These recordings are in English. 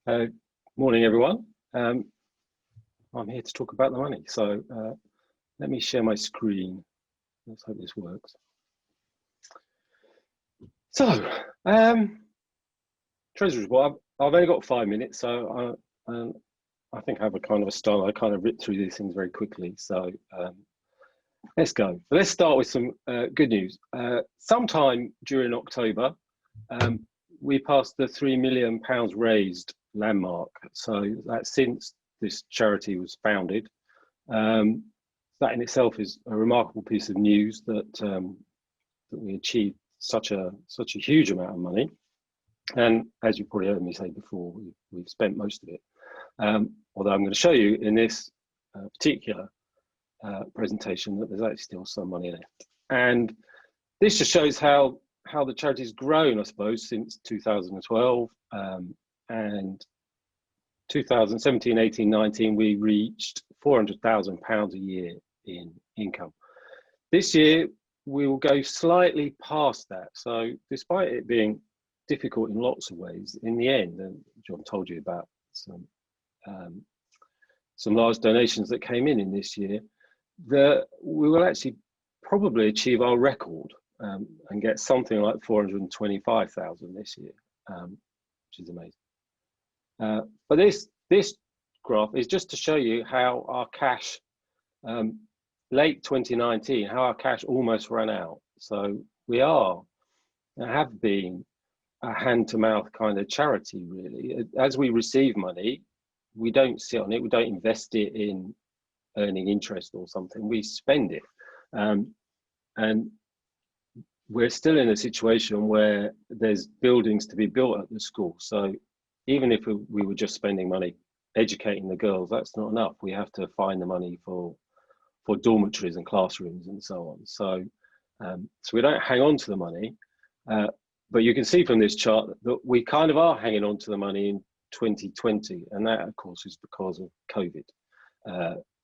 Uh, Morning, everyone. I'm here to talk about the money. So let me share my screen. Let's hope this works. So, Treasury report. I've only got 5 minutes, so I think I have a kind of a style. I kind of rip through these things very quickly. So let's go. Let's start with some good news. Sometime during October, we passed the £3 million raised landmark. So that's since this charity was founded. That in itself is a remarkable piece of news that we achieved such a huge amount of money. And as you probably heard me say before, we've spent most of it. Although I'm going to show you in this particular presentation that there's actually still some money left. And this just shows how the charity's grown, I suppose, since 2012. And 2017, 18, 19, we reached £400,000 a year in income. This year, we will go slightly past that. So despite it being difficult in lots of ways, in the end, and John told you about some large donations that came in this year, we will actually probably achieve our record and get something like 425,000 this year, which is amazing. But this graph is just to show you how our cash, late 2019, how our cash almost ran out. So we have been a hand-to-mouth kind of charity, really. As we receive money, we don't sit on it, we don't invest it in earning interest or something, we spend it. And we're still in a situation where there's buildings to be built at the school. So even if we were just spending money educating the girls, that's not enough. We have to find the money for dormitories and classrooms and so on. So we don't hang on to the money, but you can see from this chart that we kind of are hanging on to the money in 2020, and that of course is because of COVID.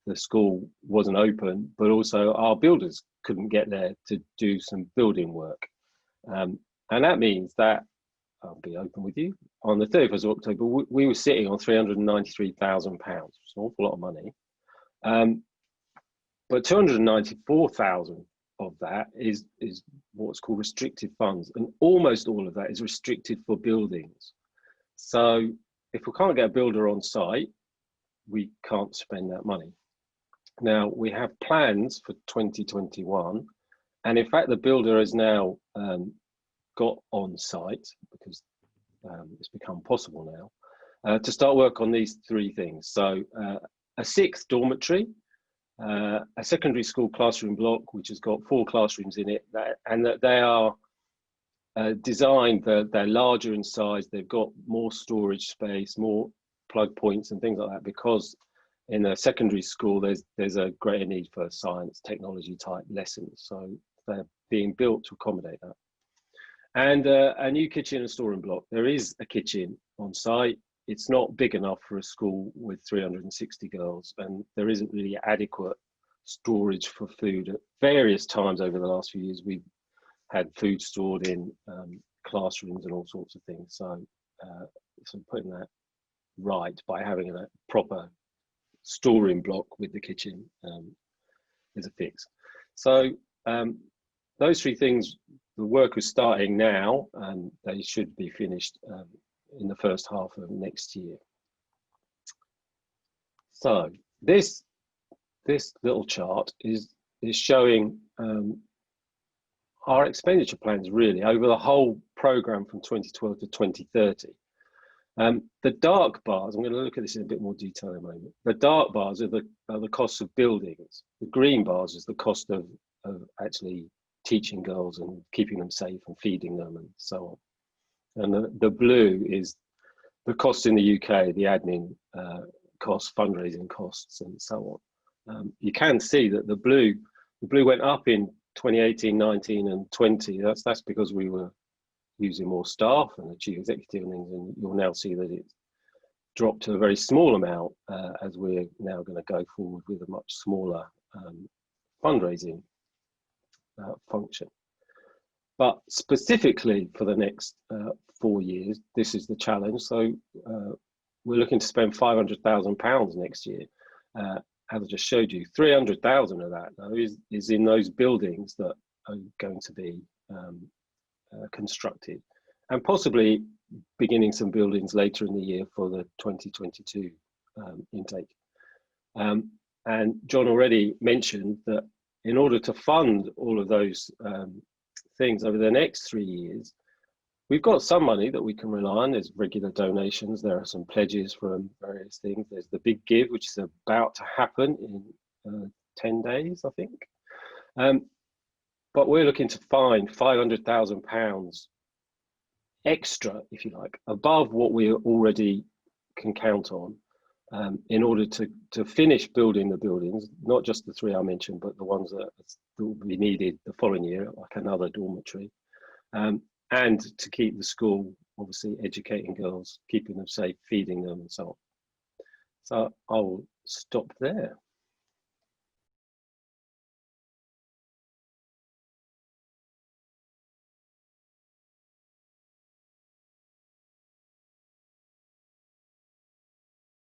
The school wasn't open, but also our builders couldn't get there to do some building work. And that means that, I'll be open with you, on the 31st of October, we were sitting on £393,000. It's an awful lot of money. But 294,000 of that is what's called restricted funds. And almost all of that is restricted for buildings. So if we can't get a builder on site, we can't spend that money. Now, we have plans for 2021. And in fact, the builder has now got on site, because it's become possible now, to start work on these three things. So a sixth dormitory, a secondary school classroom block, which has got 4 classrooms in it, and that they are designed, they're larger in size, they've got more storage space, more plug points and things like that, because in a secondary school, there's a greater need for science, technology type lessons. So they're being built to accommodate that. And a new kitchen and storeroom block. There is a kitchen on site. It's not big enough for a school with 360 girls, and there isn't really adequate storage for food. At various times over the last few years, we've had food stored in classrooms and all sorts of things. So putting that right by having a proper storeroom block with the kitchen is a fix. So those three things, the work is starting now, and they should be finished in the first half of next year. So this little chart is showing our expenditure plans really over the whole program from 2012 to 2030. The dark bars, I'm going to look at this in a bit more detail in a moment. The dark bars are the costs of buildings. The green bars is the cost of actually teaching girls and keeping them safe and feeding them and so on. And the blue is the costs in the UK, the admin costs, fundraising costs, and so on. You can see that the blue went up in 2018, 19, and 20. That's because we were using more staff and the chief executive and things, and you'll now see that it's dropped to a very small amount as we're now going to go forward with a much smaller fundraising function. But specifically for the next 4 years, this is the challenge. So we're looking to spend £500,000 next year. As I just showed you, 300,000 of that though is in those buildings that are going to be constructed, and possibly beginning some buildings later in the year for the 2022 intake. And John already mentioned that in order to fund all of those things over the next 3 years, we've got some money that we can rely on. There's regular donations. There are some pledges from various things. There's the big give, which is about to happen in 10 days, I think. But we're looking to find £500,000 extra, if you like, above what we already can count on, in order to finish building the buildings, not just the 3 I mentioned, but the ones that will be needed the following year, like another dormitory. And to keep the school, obviously educating girls, keeping them safe, feeding them and so on. So I'll stop there.